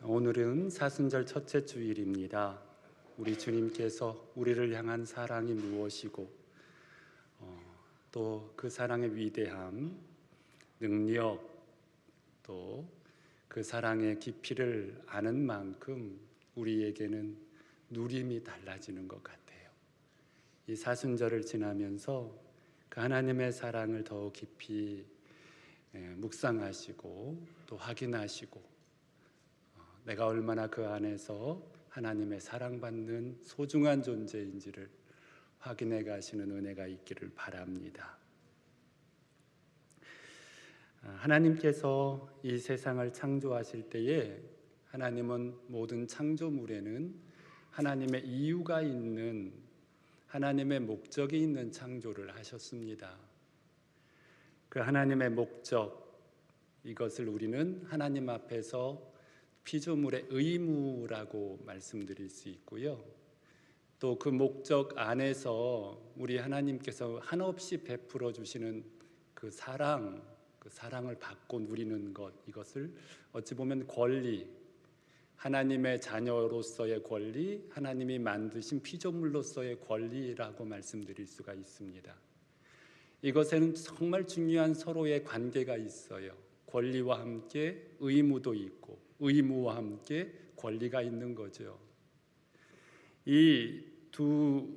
오늘은 사순절 첫째 주일입니다. 우리 주님께서 우리를 향한 사랑이 무엇이고 또 그 사랑의 위대함, 능력, 또 그 사랑의 깊이를 아는 만큼 우리에게는 누림이 달라지는 것 같아요. 이 사순절을 지나면서 그 하나님의 사랑을 더 깊이 묵상하시고 또 확인하시고 내가 얼마나 그 안에서 하나님의 사랑받는 소중한 존재인지를 확인해 가시는 은혜가 있기를 바랍니다. 하나님께서 이 세상을 창조하실 때에 하나님은 모든 창조물에는 하나님의 이유가 있는, 하나님의 목적이 있는 창조를 하셨습니다. 그 하나님의 목적, 이것을 우리는 하나님 앞에서 피조물의 의무라고 말씀드릴 수 있고요. 또 그 목적 안에서 우리 하나님께서 한없이 베풀어 주시는 그 사랑을 받고 누리는 것, 이것을 어찌 보면 권리, 하나님의 자녀로서의 권리, 하나님이 만드신 피조물로서의 권리라고 말씀드릴 수가 있습니다. 이것에는 정말 중요한 서로의 관계가 있어요. 권리와 함께 의무도 있고 의무와 함께 권리가 있는 거죠. 이 두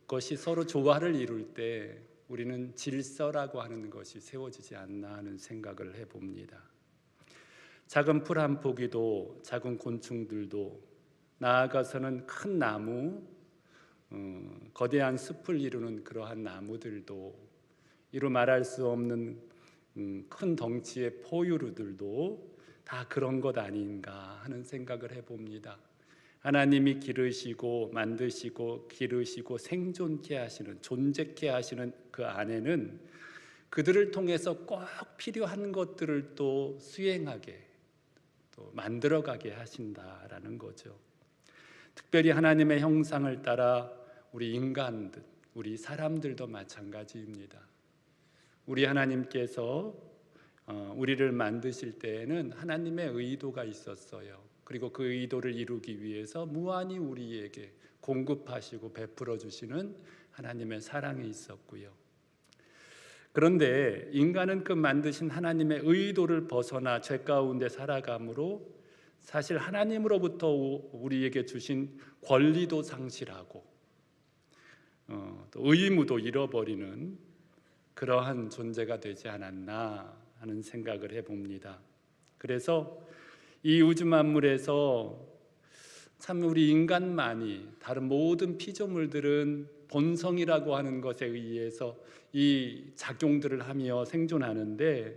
것이 서로 조화를 이룰 때 우리는 질서라고 하는 것이 세워지지 않나 하는 생각을 해봅니다. 작은 풀 한 포기도, 작은 곤충들도, 나아가서는 큰 나무, 거대한 숲을 이루는 그러한 나무들도, 이루 말할 수 없는 큰 덩치의 포유류들도 다 그런 것 아닌가 하는 생각을 해봅니다. 하나님이 기르시고 만드시고 기르시고 생존케 하시는, 존재케 하시는 그 안에는 그들을 통해서 꼭 필요한 것들을 또 수행하게, 또 만들어가게 하신다라는 거죠. 특별히 하나님의 형상을 따라 우리 인간들, 우리 사람들도 마찬가지입니다. 우리 하나님께서 우리를 만드실 때에는 하나님의 의도가 있었어요. 그리고 그 의도를 이루기 위해서 무한히 우리에게 공급하시고 베풀어 주시는 하나님의 사랑이 있었고요. 그런데 인간은 그 만드신 하나님의 의도를 벗어나 죄 가운데 살아감으로 사실 하나님으로부터 우리에게 주신 권리도 상실하고 또 의무도 잃어버리는 그러한 존재가 되지 않았나 하는 생각을 해봅니다. 그래서 이 우주 만물에서 참 우리 인간만이, 다른 모든 피조물들은 본성이라고 하는 것에 의해서 이 작용들을 하며 생존하는데,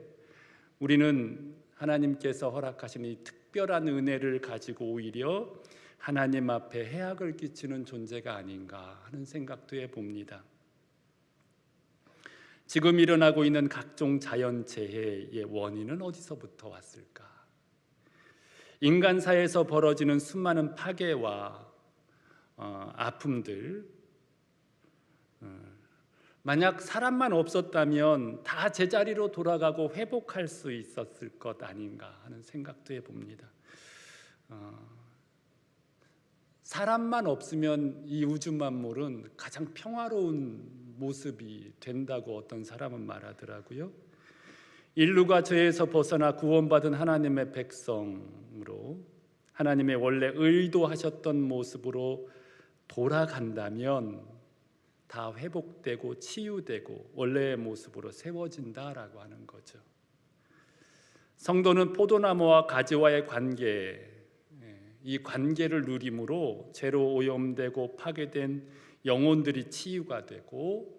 우리는 하나님께서 허락하신 이 특별한 은혜를 가지고 오히려 하나님 앞에 해악을 끼치는 존재가 아닌가 하는 생각도 해봅니다. 지금 일어나고 있는 각종 자연재해의 원인은 어디서부터 왔을까? 인간사에서 벌어지는 수많은 파괴와 아픔들, 만약 사람만 없었다면 다 제자리로 돌아가고 회복할 수 있었을 것 아닌가 하는 생각도 해봅니다. 사람만 없으면 이 우주 만물은 가장 평화로운 모습이 된다고 어떤 사람은 말하더라고요. 인류가 죄에서 벗어나 구원받은 하나님의 백성으로 하나님의 원래 의도하셨던 모습으로 돌아간다면 다 회복되고 치유되고 원래의 모습으로 세워진다라고 하는 거죠. 성도는 포도나무와 가지와의 관계, 이 관계를 누림으로 죄로 오염되고 파괴된 영혼들이 치유가 되고,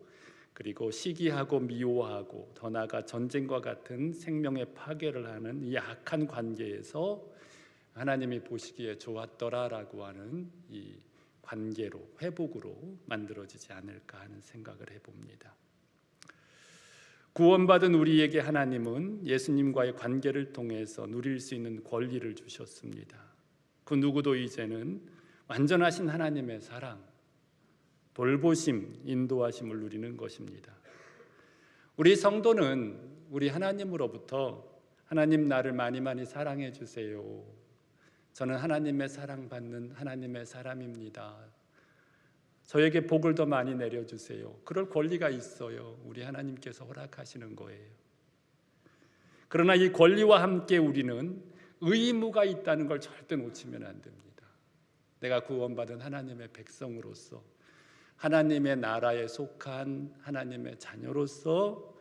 그리고 시기하고 미워하고 더 나아가 전쟁과 같은 생명의 파괴를 하는 이 악한 관계에서 하나님이 보시기에 좋았더라라고 하는 이 관계로, 회복으로 만들어지지 않을까 하는 생각을 해봅니다. 구원받은 우리에게 하나님은 예수님과의 관계를 통해서 누릴 수 있는 권리를 주셨습니다. 그 누구도 이제는 완전하신 하나님의 사랑, 돌보심, 인도하심을 누리는 것입니다. 우리 성도는 우리 하나님으로부터 하나님 나를 많이 사랑해 주세요, 저는 하나님의 사랑받는 하나님의 사람입니다. 저에게 복을 더 많이 내려주세요. 그럴 권리가 있어요. 우리 하나님께서 허락하시는 거예요. 그러나 이 권리와 함께 우리는 의무가 있다는 걸 절대 놓치면 안 됩니다. 내가 구원받은 하나님의 백성으로서, 하나님의 나라에 속한 하나님의 자녀로서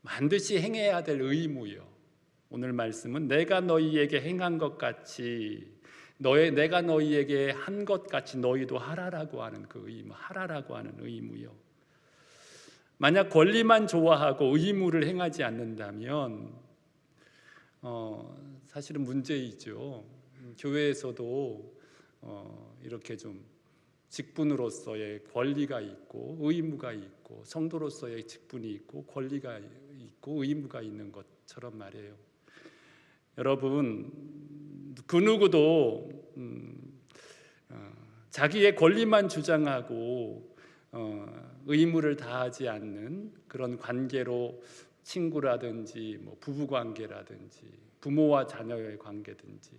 반드시 행해야 될 의무요. 오늘 말씀은 내가 너희에게 행한 것 같이 내가 너희에게 한 것 같이 너희도 하라라고 하는 그 의무, 하라라고 하는 의무요. 만약 권리만 좋아하고 의무를 행하지 않는다면 사실은 문제이죠. 교회에서도 이렇게 좀 직분으로서의 권리가 있고 의무가 있고 성도로서의 직분이 있고 권리가 있고 의무가 있는 것처럼 말이에요. 여러분, 그 누구도 자기의 권리만 주장하고 의무를 다하지 않는 그런 관계로 친구라든지 부부관계라든지 부모와 자녀의 관계든지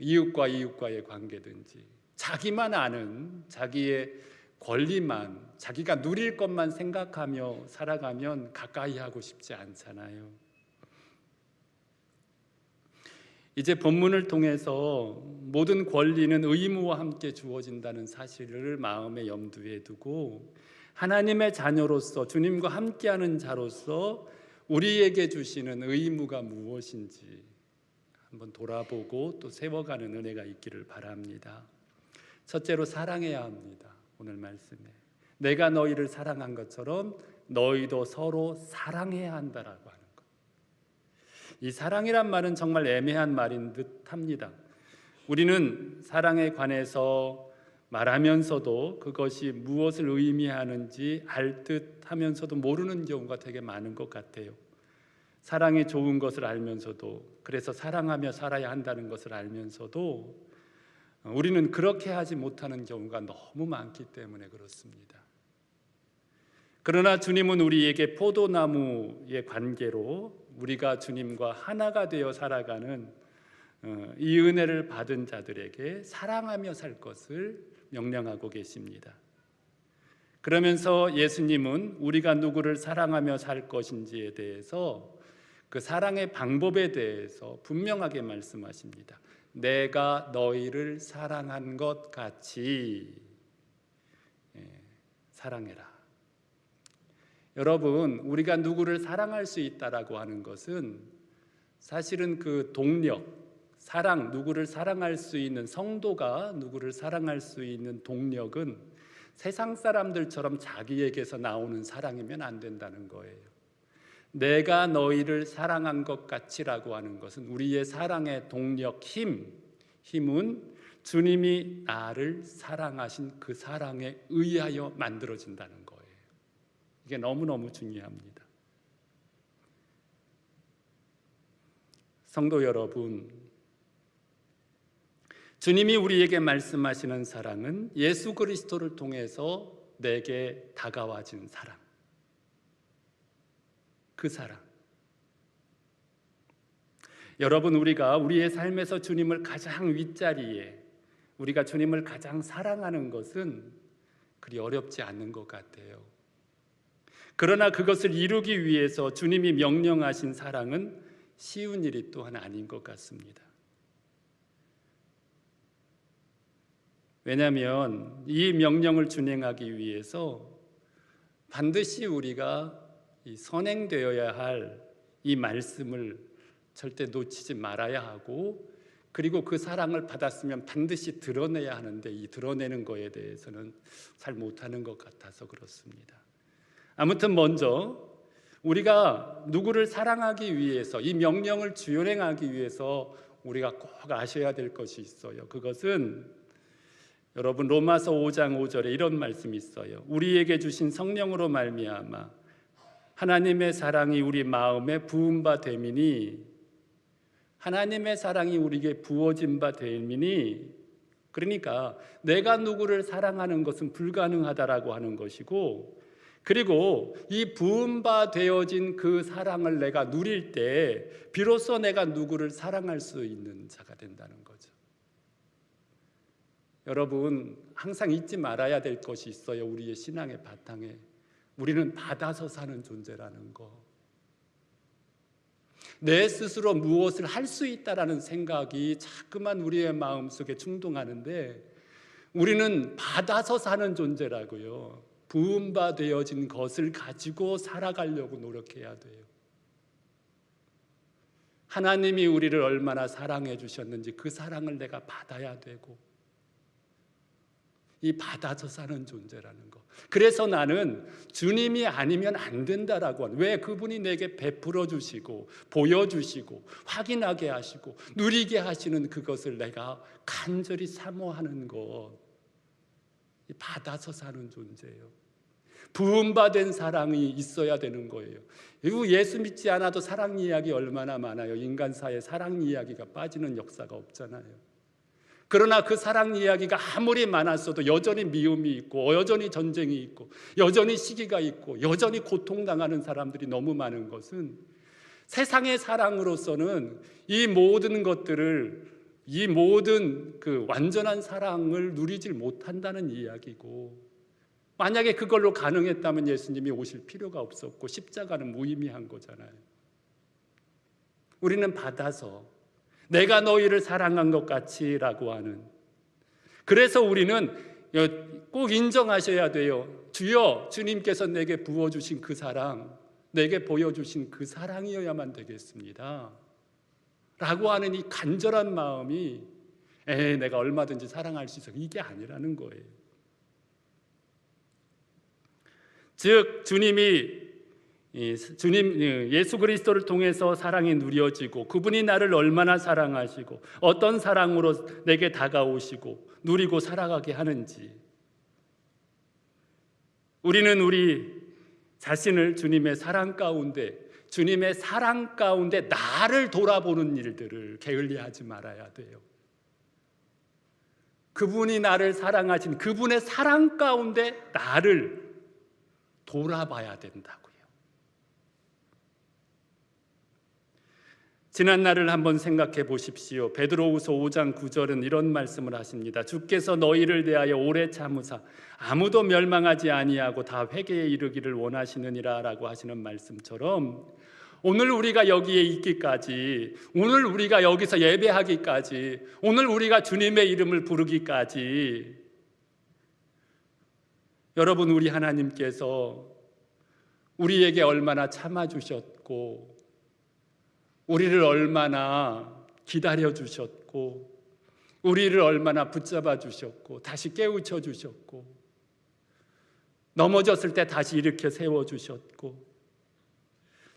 이웃과 이웃과의 관계든지 자기만 아는 자기의 권리만 자기가 누릴 것만 생각하며 살아가면 가까이 하고 싶지 않잖아요. 이제 본문을 통해서 모든 권리는 의무와 함께 주어진다는 사실을 마음에 염두에 두고 하나님의 자녀로서 주님과 함께하는 자로서 우리에게 주시는 의무가 무엇인지 한번 돌아보고 또 세워가는 은혜가 있기를 바랍니다. 첫째로 사랑해야 합니다. 오늘 말씀에 내가 너희를 사랑한 것처럼 너희도 서로 사랑해야 한다라고 하는 것. 이 사랑이란 말은 정말 애매한 말인 듯 합니다. 우리는 사랑에 관해서 말하면서도 그것이 무엇을 의미하는지 알 듯 하면서도 모르는 경우가 되게 많은 것 같아요. 사랑이 좋은 것을 알면서도, 그래서 사랑하며 살아야 한다는 것을 알면서도 우리는 그렇게 하지 못하는 경우가 너무 많기 때문에 그렇습니다. 그러나 주님은 우리에게 포도나무의 관계로 우리가 주님과 하나가 되어 살아가는 이 은혜를 받은 자들에게 사랑하며 살 것을 명령하고 계십니다. 그러면서 예수님은 우리가 누구를 사랑하며 살 것인지에 대해서 그 사랑의 방법에 대해서 분명하게 말씀하십니다. 내가 너희를 사랑한 것 같이 사랑해라. 여러분, 우리가 누구를 사랑할 수 있다라고 하는 것은 사실은 그 동력, 사랑, 누구를 사랑할 수 있는 성도가 누구를 사랑할 수 있는 동력은 세상 사람들처럼 자기에게서 나오는 사랑이면 안 된다는 거예요. 내가 너희를 사랑한 것 같이라고 하는 것은 우리의 사랑의 동력, 힘은 주님이 나를 사랑하신 그 사랑에 의하여 만들어진다는 거예요. 이게 너무너무 중요합니다. 성도 여러분, 주님이 우리에게 말씀하시는 사랑은 예수 그리스도를 통해서 내게 다가와진 사랑, 그 사랑. 여러분, 우리가 우리의 삶에서 주님을 가장 윗자리에, 우리가 주님을 가장 사랑하는 것은 그리 어렵지 않은 것 같아요. 그러나 그것을 이루기 위해서 주님이 명령하신 사랑은 쉬운 일이 또한 아닌 것 같습니다. 왜냐하면 이 명령을 준행하기 위해서 반드시 우리가 이 선행되어야 할 이 말씀을 절대 놓치지 말아야 하고, 그리고 그 사랑을 받았으면 반드시 드러내야 하는데 이 드러내는 거에 대해서는 잘 못하는 것 같아서 그렇습니다. 아무튼 먼저 우리가 누구를 사랑하기 위해서, 이 명령을 주행하기 위해서 우리가 꼭 아셔야 될 것이 있어요. 그것은 여러분, 로마서 5장 5절에 이런 말씀이 있어요. 우리에게 주신 성령으로 말미암아 하나님의 사랑이 우리 마음에 부은 바 됨이니, 하나님의 사랑이 우리에게 부어진 바 됨이니, 그러니까 내가 누구를 사랑하는 것은 불가능하다라고 하는 것이고, 그리고 이 부음바 되어진 그 사랑을 내가 누릴 때 비로소 내가 누구를 사랑할 수 있는 자가 된다는 거죠. 여러분, 항상 잊지 말아야 될 것이 있어요. 우리의 신앙의 바탕에 우리는 받아서 사는 존재라는 거. 내 스스로 무엇을 할 수 있다라는 생각이 자꾸만 우리의 마음속에 충동하는데, 우리는 받아서 사는 존재라고요. 부음바 되어진 것을 가지고 살아가려고 노력해야 돼요. 하나님이 우리를 얼마나 사랑해 주셨는지 그 사랑을 내가 받아야 되고, 이 받아서 사는 존재라는 거. 그래서 나는 주님이 아니면 안 된다라고 하는, 왜 그분이 내게 베풀어 주시고 보여주시고 확인하게 하시고 누리게 하시는 그것을 내가 간절히 사모하는 것, 받아서 사는 존재예요. 부음받은 사랑이 있어야 되는 거예요. 예수 믿지 않아도 사랑 이야기 얼마나 많아요. 인간사에 사랑 이야기가 빠지는 역사가 없잖아요. 그러나 그 사랑 이야기가 아무리 많았어도 여전히 미움이 있고, 여전히 전쟁이 있고, 여전히 시기가 있고, 여전히 고통당하는 사람들이 너무 많은 것은, 세상의 사랑으로서는 이 모든 것들을, 이 모든 그 완전한 사랑을 누리질 못한다는 이야기고, 만약에 그걸로 가능했다면 예수님이 오실 필요가 없었고 십자가는 무의미한 거잖아요. 우리는 받아서 내가 너희를 사랑한 것 같이라고 하는, 그래서 우리는 꼭 인정하셔야 돼요. 주여, 주님께서 내게 부어주신 그 사랑, 내게 보여주신 그 사랑이어야만 되겠습니다 라고 하는 이 간절한 마음이, 내가 얼마든지 사랑할 수 있어, 이게 아니라는 거예요. 즉 예수 그리스도를 통해서 사랑이 누려지고, 그분이 나를 얼마나 사랑하시고 어떤 사랑으로 내게 다가오시고 누리고 살아가게 하는지, 우리는 우리 자신을 주님의 사랑 가운데 나를 돌아보는 일들을 게을리하지 말아야 돼요. 그분이 나를 사랑하신 그분의 사랑 가운데 나를 돌아봐야 된다고요. 지난 날을 한번 생각해 보십시오. 베드로후서 5장 9절은 이런 말씀을 하십니다. 주께서 너희를 대하여 오래 참으사 아무도 멸망하지 아니하고 다 회개에 이르기를 원하시느니라 라고 하시는 말씀처럼, 오늘 우리가 여기에 있기까지, 오늘 우리가 여기서 예배하기까지, 오늘 우리가 주님의 이름을 부르기까지, 여러분, 우리 하나님께서 우리에게 얼마나 참아주셨고, 우리를 얼마나 기다려주셨고, 우리를 얼마나 붙잡아 주셨고, 다시 깨우쳐 주셨고, 넘어졌을 때 다시 일으켜 세워주셨고,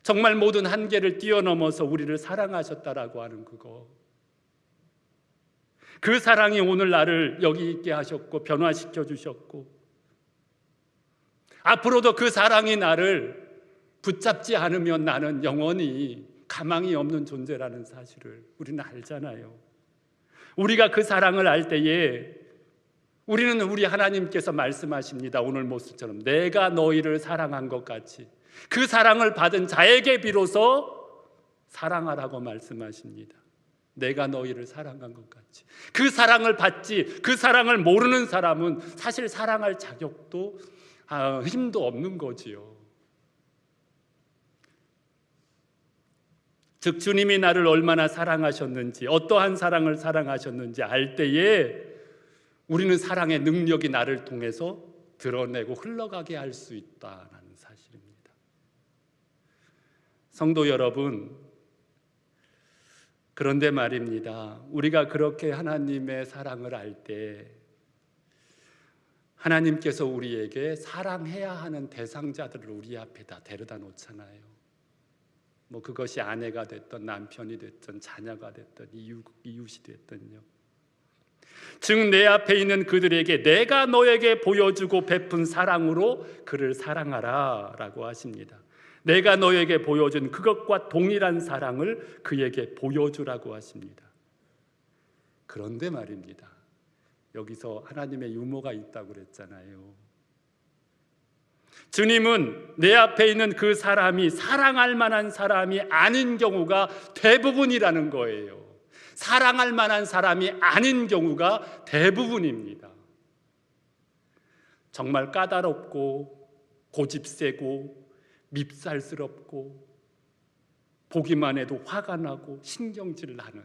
정말 모든 한계를 뛰어넘어서 우리를 사랑하셨다라고 하는 그거, 그 사랑이 오늘 나를 여기 있게 하셨고 변화시켜 주셨고, 앞으로도 그 사랑이 나를 붙잡지 않으면 나는 영원히 가망이 없는 존재라는 사실을 우리는 알잖아요. 우리가 그 사랑을 알 때에 우리는, 우리 하나님께서 말씀하십니다. 오늘 모습처럼 내가 너희를 사랑한 것 같이 그 사랑을 받은 자에게 비로소 사랑하라고 말씀하십니다. 내가 너희를 사랑한 것 같이. 그 사랑을 받지, 그 사랑을 모르는 사람은 사실 사랑할 자격도 힘도 없는 거지요. 즉 주님이 나를 얼마나 사랑하셨는지, 어떠한 사랑을 사랑하셨는지 알 때에 우리는 사랑의 능력이 나를 통해서 드러내고 흘러가게 할 수 있다는 사실입니다. 성도 여러분, 그런데 말입니다. 우리가 그렇게 하나님의 사랑을 알 때 하나님께서 우리에게 사랑해야 하는 대상자들을 우리 앞에다 데려다 놓잖아요. 그것이 아내가 됐든 남편이 됐든 자녀가 됐든 이웃이 됐든요. 즉 내 앞에 있는 그들에게 내가 너에게 보여주고 베푼 사랑으로 그를 사랑하라 라고 하십니다. 내가 너에게 보여준 그것과 동일한 사랑을 그에게 보여주라고 하십니다. 그런데 말입니다, 여기서 하나님의 유머가 있다고 그랬잖아요. 주님은 내 앞에 있는 그 사람이 사랑할 만한 사람이 아닌 경우가 대부분이라는 거예요. 사랑할 만한 사람이 아닌 경우가 대부분입니다. 정말 까다롭고 고집세고 밉살스럽고 보기만 해도 화가 나고 신경질 나는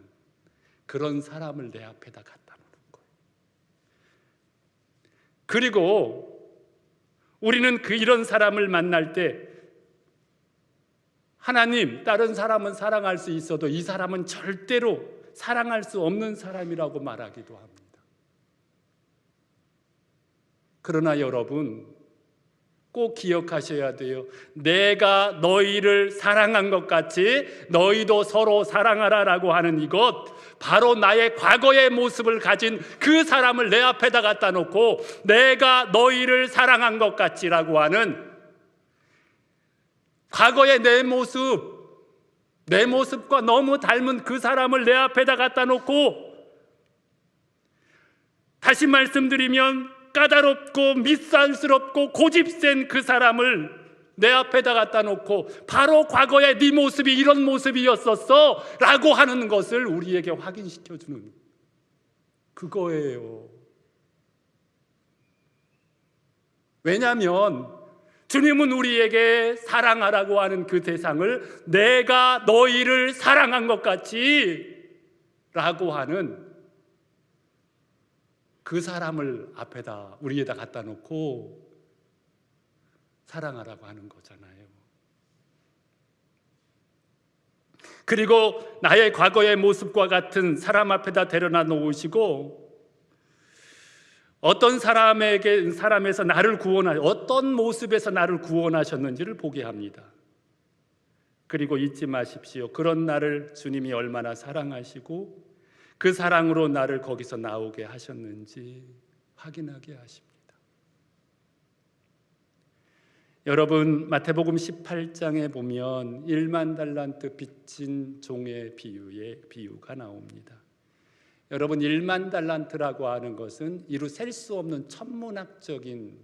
그런 사람을 내 앞에다 갖다 놓는 거예요. 그리고 우리는 이런 사람을 만날 때 하나님, 다른 사람은 사랑할 수 있어도 이 사람은 절대로 사랑할 수 없는 사람이라고 말하기도 합니다. 그러나 여러분, 꼭 기억하셔야 돼요. 내가 너희를 사랑한 것 같이 너희도 서로 사랑하라라고 하는 이것, 바로 나의 과거의 모습을 가진 그 사람을 내 앞에다 갖다 놓고 내가 너희를 사랑한 것 같이라고 하는 과거의 내 모습과 너무 닮은 그 사람을 내 앞에다 갖다 놓고, 다시 말씀드리면 까다롭고 밉살스럽고 고집센 그 사람을 내 앞에다 갖다 놓고 바로 과거의 네 모습이 이런 모습이었었어 라고 하는 것을 우리에게 확인시켜주는 그거예요. 왜냐하면 주님은 우리에게 사랑하라고 하는 그 대상을 내가 너희를 사랑한 것 같이 라고 하는 그 사람을 앞에다 우리에다 갖다 놓고 사랑하라고 하는 거잖아요. 그리고 나의 과거의 모습과 같은 사람 앞에다 데려다 놓으시고 어떤 사람에서 나를 어떤 모습에서 나를 구원하셨는지를 보게 합니다. 그리고 잊지 마십시오. 그런 나를 주님이 얼마나 사랑하시고 그 사랑으로 나를 거기서 나오게 하셨는지 확인하게 하십니다. 여러분, 마태복음 18장에 보면 1만 달란트 빚진 종의 비유가 나옵니다. 여러분, 1만 달란트라고 하는 것은 이루 셀 수 없는 천문학적인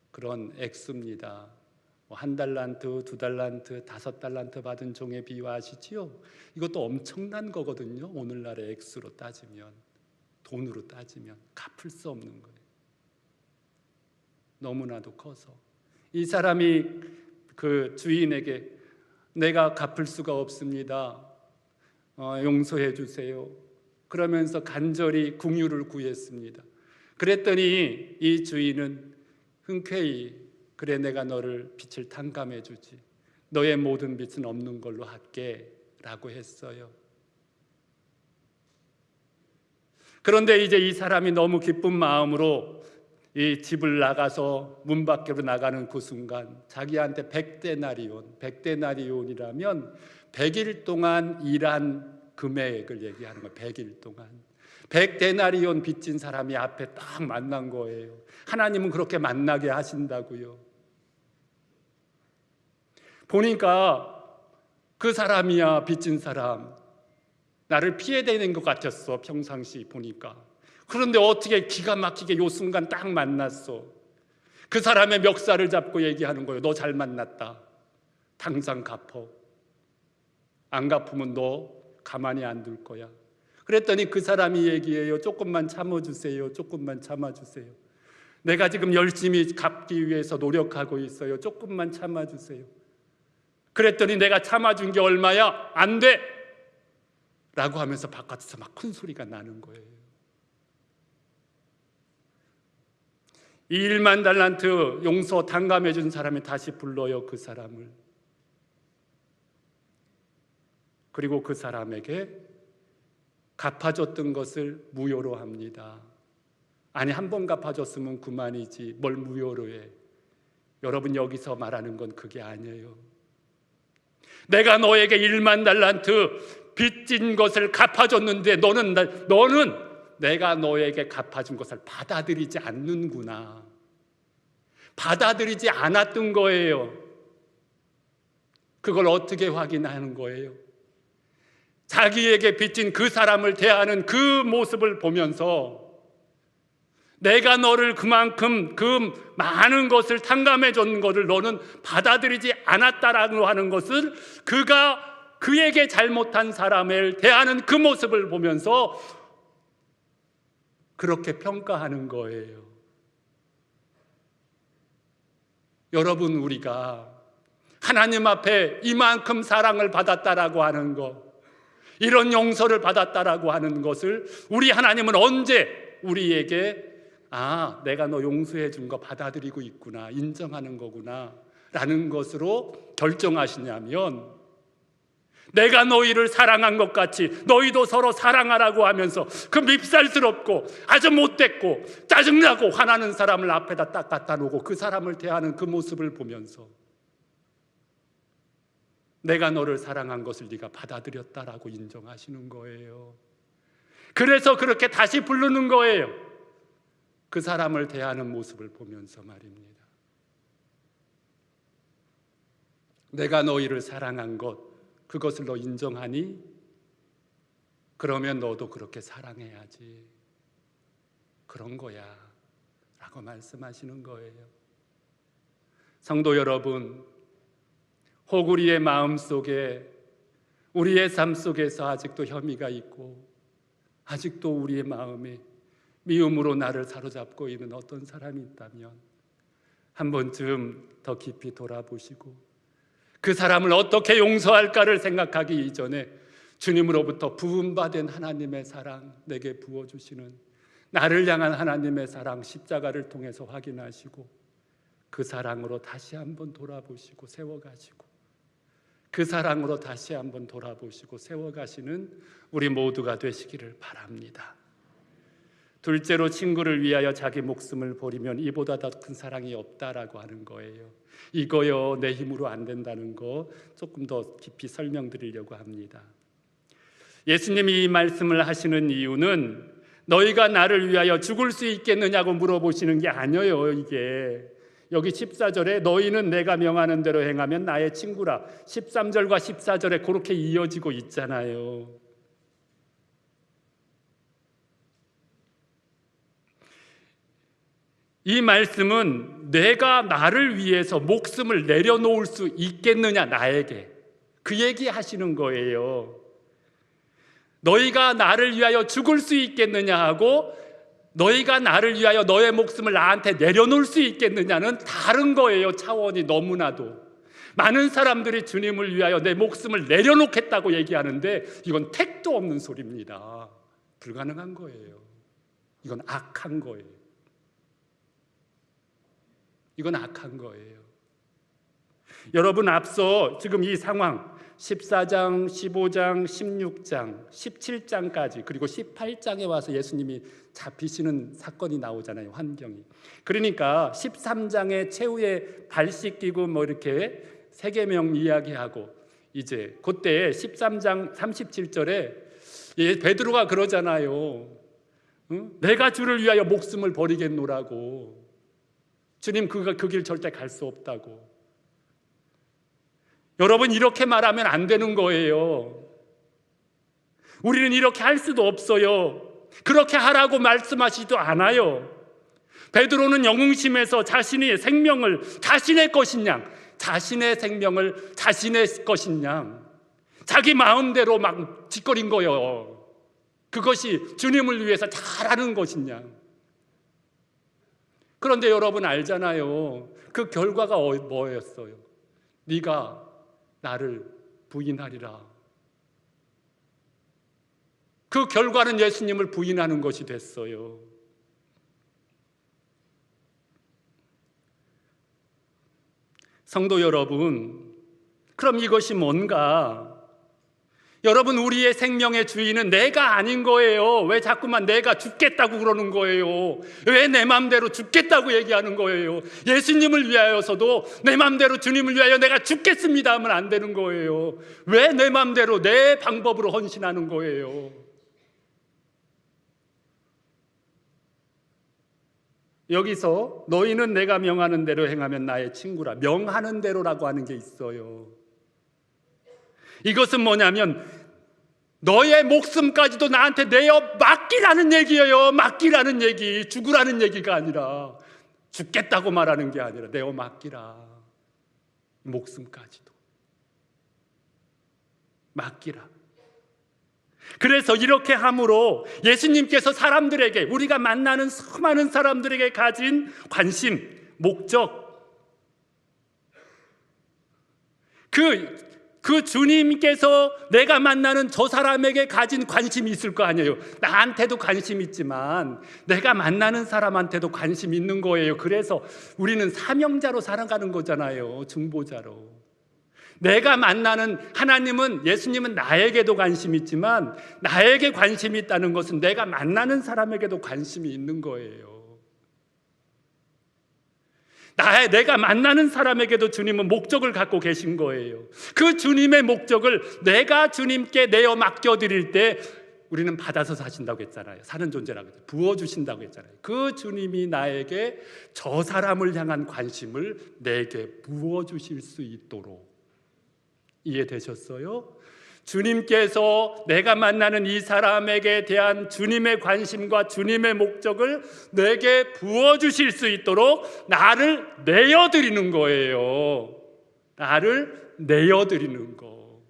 그런 액수입니다. 1달란트, 2달란트, 5달란트 받은 종의 비유 아시지요? 이것도 엄청난 거거든요. 오늘날의 액수로 따지면, 돈으로 따지면 갚을 수 없는 거예요. 너무나도 커서 이 사람이 그 주인에게 내가 갚을 수가 없습니다. 용서해 주세요. 그러면서 간절히 궁유를 구했습니다. 그랬더니 이 주인은 흔쾌히 그래, 내가 너를 빚을 탕감해 주지. 너의 모든 빚은 없는 걸로 할게 라고 했어요. 그런데 이제 이 사람이 너무 기쁜 마음으로 이 집을 나가서 문 밖으로 나가는 그 순간 자기한테 100데나리온이라면 100일 동안 일한 금액을 얘기하는 거예요. 100일 동안 100데나리온 빚진 사람이 앞에 딱 만난 거예요. 하나님은 그렇게 만나게 하신다고요. 보니까 그 사람이야, 빚진 사람, 나를 피해대는 것 같았어, 평상시 보니까. 그런데 어떻게 기가 막히게 요 순간 딱 만났어. 그 사람의 멱살을 잡고 얘기하는 거예요. 너 잘 만났다. 당장 갚어. 안 갚으면 너 가만히 안 둘 거야. 그랬더니 그 사람이 얘기해요. 조금만 참아주세요. 조금만 참아주세요. 내가 지금 열심히 갚기 위해서 노력하고 있어요. 조금만 참아주세요. 그랬더니 내가 참아준 게 얼마야? 안 돼! 라고 하면서 바깥에서 막 큰 소리가 나는 거예요. 이 1만 달란트 용서 탕감해 준 사람이 다시 불러요, 그 사람을. 그리고 그 사람에게 갚아줬던 것을 무효로 합니다. 아니, 한 번 갚아줬으면 그만이지 뭘 무효로 해. 여러분, 여기서 말하는 건 그게 아니에요. 내가 너에게 1만 달란트 빚진 것을 갚아줬는데 너는 내가 너에게 갚아준 것을 받아들이지 않는구나. 받아들이지 않았던 거예요. 그걸 어떻게 확인하는 거예요? 자기에게 빚진 그 사람을 대하는 그 모습을 보면서 내가 너를 그만큼 그 많은 것을 탕감해 준 것을 너는 받아들이지 않았다라고 하는 것을 그가 그에게 잘못한 사람을 대하는 그 모습을 보면서 그렇게 평가하는 거예요. 여러분, 우리가 하나님 앞에 이만큼 사랑을 받았다라고 하는 것, 이런 용서를 받았다라고 하는 것을 우리 하나님은 언제 우리에게 내가 너 용서해 준 거 받아들이고 있구나, 인정하는 거구나 라는 것으로 결정하시냐면, 내가 너희를 사랑한 것 같이 너희도 서로 사랑하라고 하면서 그 밉살스럽고 아주 못됐고 짜증나고 화나는 사람을 앞에다 딱 갖다 놓고 그 사람을 대하는 그 모습을 보면서 내가 너를 사랑한 것을 네가 받아들였다라고 인정하시는 거예요. 그래서 그렇게 다시 부르는 거예요. 그 사람을 대하는 모습을 보면서 말입니다. 내가 너희를 사랑한 것, 그것을 너 인정하니? 그러면 너도 그렇게 사랑해야지. 그런 거야 라고 말씀하시는 거예요. 성도 여러분, 혹 우리의 마음 속에, 우리의 삶 속에서 아직도 혐의가 있고 아직도 우리의 마음에 미움으로 나를 사로잡고 있는 어떤 사람이 있다면 한 번쯤 더 깊이 돌아보시고 그 사람을 어떻게 용서할까를 생각하기 이전에 주님으로부터 부음받은 하나님의 사랑, 내게 부어주시는 나를 향한 하나님의 사랑, 십자가를 통해서 확인하시고 그 사랑으로 다시 한번 돌아보시고 세워가시고, 그 사랑으로 다시 한번 돌아보시고 세워가시는 우리 모두가 되시기를 바랍니다. 둘째로, 친구를 위하여 자기 목숨을 버리면 이보다 더 큰 사랑이 없다라고 하는 거예요. 이거요, 내 힘으로 안 된다는 거 조금 더 깊이 설명드리려고 합니다. 예수님이 이 말씀을 하시는 이유는 너희가 나를 위하여 죽을 수 있겠느냐고 물어보시는 게 아니에요. 이게 여기 14절에 너희는 내가 명하는 대로 행하면 나의 친구라, 13절과 14절에 그렇게 이어지고 있잖아요. 이 말씀은 내가 나를 위해서 목숨을 내려놓을 수 있겠느냐, 나에게, 그 얘기 하시는 거예요. 너희가 나를 위하여 죽을 수 있겠느냐 하고 너희가 나를 위하여 너의 목숨을 나한테 내려놓을 수 있겠느냐는 다른 거예요. 차원이 너무나도. 많은 사람들이 주님을 위하여 내 목숨을 내려놓겠다고 얘기하는데 이건 택도 없는 소리입니다. 불가능한 거예요. 이건 악한 거예요. 이건 악한 거예요. 여러분, 앞서 지금 이 상황 14장, 15장, 16장, 17장까지 그리고 18장에 와서 예수님이 잡히시는 사건이 나오잖아요. 환경이. 그러니까 13장에 최후의 발 씻기고 뭐 이렇게 세계명 이야기하고 이제 그때 13장 37절에 베드로가 그러잖아요. 내가 주를 위하여 목숨을 버리겠노라고. 주님, 그 길 절대 갈 수 없다고. 여러분, 이렇게 말하면 안 되는 거예요. 우리는 이렇게 할 수도 없어요. 그렇게 하라고 말씀하시지도 않아요. 베드로는 영웅심에서 자신의 생명을 자신의 것인 양, 자신의 생명을 자신의 것인 양, 자기 마음대로 막 짓거린 거예요. 그것이 주님을 위해서 잘하는 것인 양. 그런데 여러분 알잖아요. 그 결과가 뭐였어요? 네가 나를 부인하리라. 그 결과는 예수님을 부인하는 것이 됐어요. 성도 여러분, 그럼 이것이 뭔가? 여러분, 우리의 생명의 주인은 내가 아닌 거예요. 왜 자꾸만 내가 죽겠다고 그러는 거예요? 왜 내 맘대로 죽겠다고 얘기하는 거예요? 예수님을 위하여서도 내 맘대로 주님을 위하여 내가 죽겠습니다 하면 안 되는 거예요. 왜 내 맘대로 내 방법으로 헌신하는 거예요? 여기서 너희는 내가 명하는 대로 행하면 나의 친구라, 명하는 대로라고 하는 게 있어요. 이것은 뭐냐면 너의 목숨까지도 나한테 내어 맡기라는 얘기예요. 맡기라는 얘기, 죽으라는 얘기가 아니라, 죽겠다고 말하는 게 아니라 내어 맡기라. 목숨까지도 맡기라. 그래서 이렇게 함으로 예수님께서 사람들에게, 우리가 만나는 수많은 사람들에게 가진 관심, 목적, 그 주님께서 내가 만나는 저 사람에게 가진 관심이 있을 거 아니에요. 나한테도 관심 있지만 내가 만나는 사람한테도 관심 있는 거예요. 그래서 우리는 사명자로 살아가는 거잖아요. 중보자로. 내가 만나는 하나님은, 예수님은 나에게도 관심이 있지만 나에게 관심이 있다는 것은 내가 만나는 사람에게도 관심이 있는 거예요. 내가 만나는 사람에게도 주님은 목적을 갖고 계신 거예요. 그 주님의 목적을 내가 주님께 내어 맡겨드릴 때 우리는 받아서 사신다고 했잖아요. 사는 존재라고 했잖아요. 부어주신다고 했잖아요. 그 주님이 나에게 저 사람을 향한 관심을 내게 부어주실 수 있도록. 이해되셨어요? 주님께서 내가 만나는 이 사람에게 대한 주님의 관심과 주님의 목적을 내게 부어주실 수 있도록 나를 내어드리는 거예요. 나를 내어드리는 거.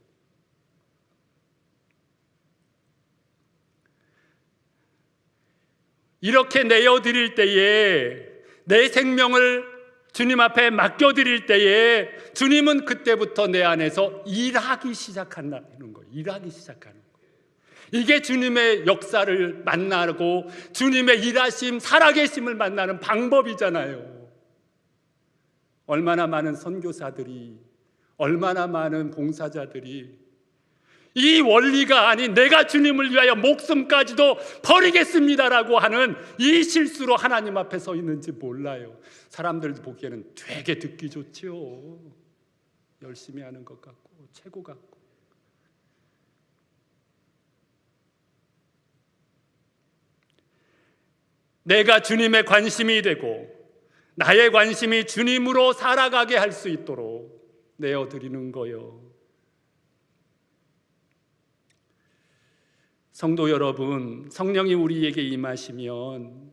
이렇게 내어드릴 때에, 내 생명을 주님 앞에 맡겨드릴 때에 주님은 그때부터 내 안에서 일하기 시작한다는 거예요. 일하기 시작하는 거예요. 이게 주님의 역사를 만나고 주님의 일하심, 살아계심을 만나는 방법이잖아요. 얼마나 많은 선교사들이, 얼마나 많은 봉사자들이 이 원리가 아닌 내가 주님을 위하여 목숨까지도 버리겠습니다라고 하는 이 실수로 하나님 앞에 서 있는지 몰라요. 사람들 보기에는 되게 듣기 좋지요. 열심히 하는 것 같고 최고 같고. 내가 주님의 관심이 되고 나의 관심이 주님으로 살아가게 할 수 있도록 내어드리는 거요. 성도 여러분, 성령이 우리에게 임하시면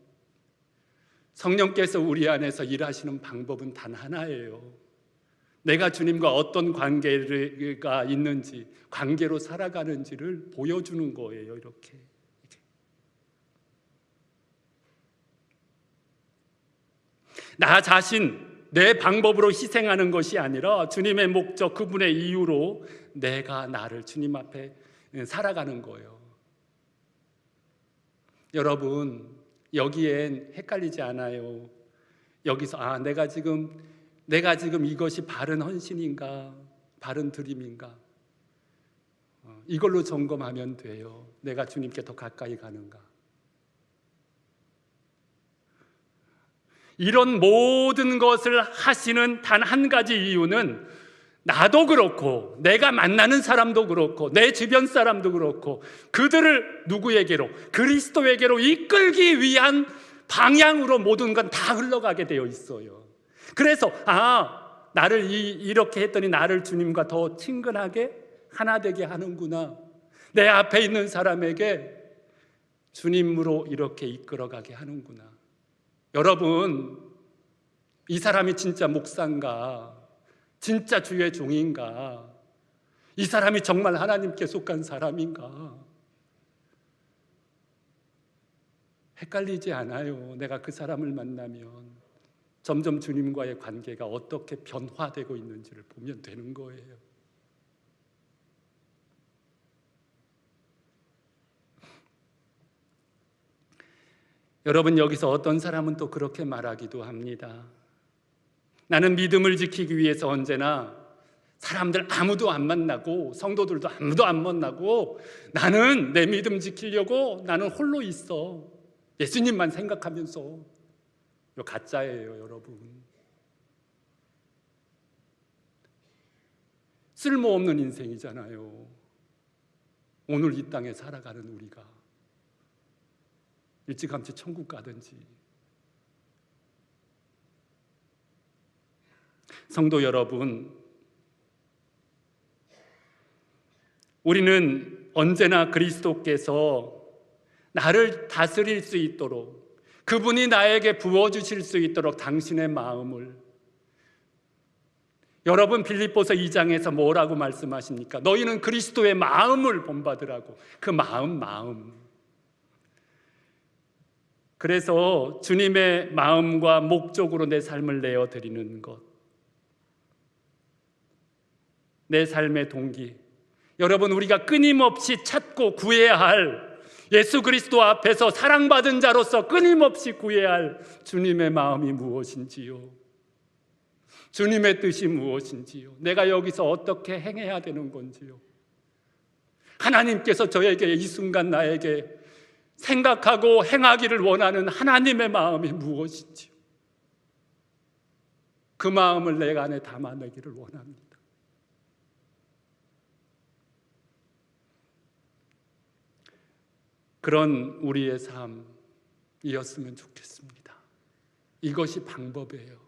성령께서 우리 안에서 일하시는 방법은 단 하나예요. 내가 주님과 어떤 관계가 있는지, 관계로 살아가는지를 보여주는 거예요. 이렇게. 나 자신, 내 방법으로 희생하는 것이 아니라 주님의 목적, 그분의 이유로 내가 나를 주님 앞에 살아가는 거예요. 여러분, 여기엔 헷갈리지 않아요. 여기서 내가 지금 이것이 바른 헌신인가, 바른 드림인가, 이걸로 점검하면 돼요. 내가 주님께 더 가까이 가는가. 이런 모든 것을 하시는 단 한 가지 이유는 나도 그렇고 내가 만나는 사람도 그렇고 내 주변 사람도 그렇고 그들을 누구에게로? 그리스도에게로 이끌기 위한 방향으로 모든 건 다 흘러가게 되어 있어요. 그래서 나를 이렇게 했더니 나를 주님과 더 친근하게 하나 되게 하는구나. 내 앞에 있는 사람에게 주님으로 이렇게 이끌어가게 하는구나. 여러분, 이 사람이 진짜 목사인가? 진짜 주의 종인가? 이 사람이 정말 하나님께 속한 사람인가? 헷갈리지 않아요. 내가 그 사람을 만나면 점점 주님과의 관계가 어떻게 변화되고 있는지를 보면 되는 거예요. 여러분, 여기서 어떤 사람은 또 그렇게 말하기도 합니다. 나는 믿음을 지키기 위해서 언제나 사람들 아무도 안 만나고 성도들도 아무도 안 만나고 나는 내 믿음 지키려고 나는 홀로 있어. 예수님만 생각하면서. 이거 가짜예요, 여러분. 쓸모없는 인생이잖아요. 오늘 이 땅에 살아가는 우리가 일찌감치 천국 가든지. 성도 여러분, 우리는 언제나 그리스도께서 나를 다스릴 수 있도록, 그분이 나에게 부어주실 수 있도록 당신의 마음을, 여러분 빌립보서 2장에서 뭐라고 말씀하십니까? 너희는 그리스도의 마음을 본받으라고. 그 마음. 그래서 주님의 마음과 목적으로 내 삶을 내어드리는 것, 내 삶의 동기, 여러분 우리가 끊임없이 찾고 구해야 할, 예수 그리스도 앞에서 사랑받은 자로서 끊임없이 구해야 할 주님의 마음이 무엇인지요? 주님의 뜻이 무엇인지요? 내가 여기서 어떻게 행해야 되는 건지요? 하나님께서 저에게 이 순간 나에게 생각하고 행하기를 원하는 하나님의 마음이 무엇인지요? 그 마음을 내 안에 담아내기를 원합니다. 그런 우리의 삶이었으면 좋겠습니다. 이것이 방법이에요.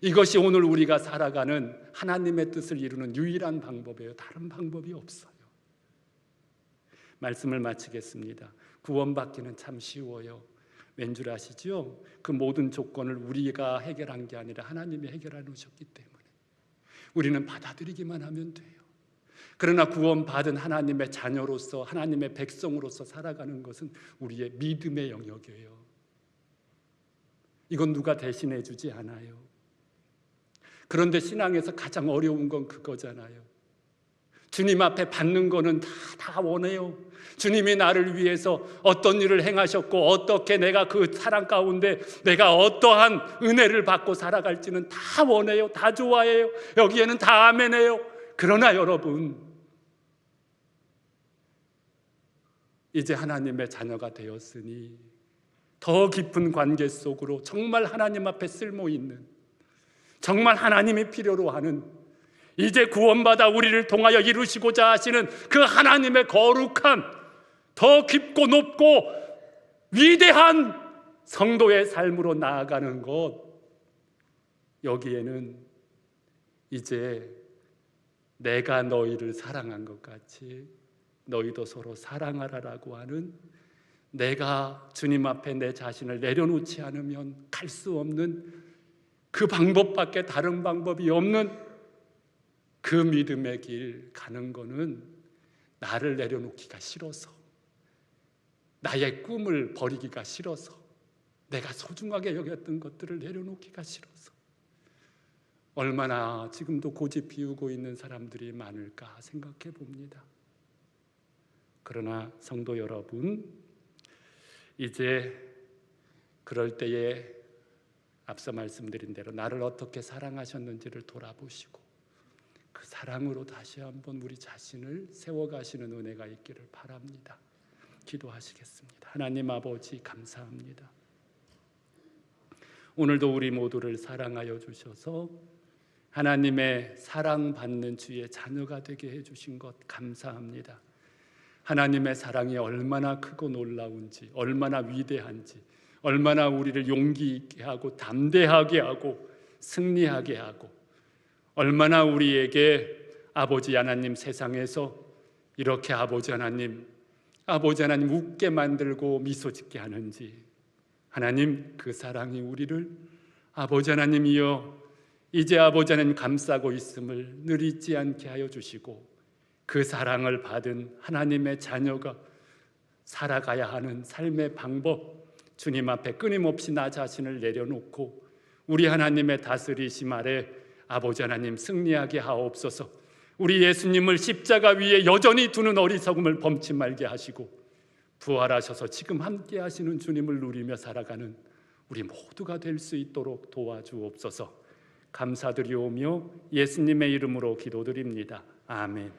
이것이 오늘 우리가 살아가는 하나님의 뜻을 이루는 유일한 방법이에요. 다른 방법이 없어요. 말씀을 마치겠습니다. 구원받기는 참 쉬워요. 왠 줄 아시죠? 그 모든 조건을 우리가 해결한 게 아니라 하나님이 해결해 놓으셨기 때문에 우리는 받아들이기만 하면 돼요. 그러나 구원받은 하나님의 자녀로서, 하나님의 백성으로서 살아가는 것은 우리의 믿음의 영역이에요. 이건 누가 대신해 주지 않아요. 그런데 신앙에서 가장 어려운 건 그거잖아요. 주님 앞에 받는 거는 다 원해요. 주님이 나를 위해서 어떤 일을 행하셨고 어떻게 내가 그 사랑 가운데 내가 어떠한 은혜를 받고 살아갈지는 다 원해요. 다 좋아해요. 여기에는 다 아멘해요. 그러나 여러분, 이제 하나님의 자녀가 되었으니 더 깊은 관계 속으로 정말 하나님 앞에 쓸모있는, 정말 하나님이 필요로 하는, 이제 구원받아 우리를 통하여 이루시고자 하시는 그 하나님의 거룩한, 더 깊고 높고 위대한 성도의 삶으로 나아가는 것, 여기에는 이제 내가 너희를 사랑한 것 같이 너희도 서로 사랑하라라고 하는, 내가 주님 앞에 내 자신을 내려놓지 않으면 갈 수 없는, 그 방법밖에 다른 방법이 없는 그 믿음의 길 가는 거는 나를 내려놓기가 싫어서, 나의 꿈을 버리기가 싫어서, 내가 소중하게 여겼던 것들을 내려놓기가 싫어서, 얼마나 지금도 고집 피우고 있는 사람들이 많을까 생각해 봅니다. 그러나 성도 여러분, 이제 그럴 때에 앞서 말씀드린 대로 나를 어떻게 사랑하셨는지를 돌아보시고 그 사랑으로 다시 한번 우리 자신을 세워가시는 은혜가 있기를 바랍니다. 기도하시겠습니다. 하나님 아버지, 감사합니다. 오늘도 우리 모두를 사랑하여 주셔서 하나님의 사랑받는 주의 자녀가 되게 해주신 것 감사합니다. 하나님의 사랑이 얼마나 크고 놀라운지, 얼마나 위대한지, 얼마나 우리를 용기 있게 하고 담대하게 하고 승리하게 하고, 얼마나 우리에게 아버지 하나님 세상에서 이렇게 아버지 하나님 웃게 만들고 미소 짓게 하는지, 하나님 그 사랑이 우리를 아버지 하나님이여 이제 아버지 하나님 감싸고 있음을 늘 잊지 않게 하여 주시고, 그 사랑을 받은 하나님의 자녀가 살아가야 하는 삶의 방법, 주님 앞에 끊임없이 나 자신을 내려놓고 우리 하나님의 다스리심 아래 아버지 하나님 승리하게 하옵소서. 우리 예수님을 십자가 위에 여전히 두는 어리석음을 범치 말게 하시고 부활하셔서 지금 함께 하시는 주님을 누리며 살아가는 우리 모두가 될 수 있도록 도와주옵소서. 감사드리오며 예수님의 이름으로 기도드립니다. 아멘.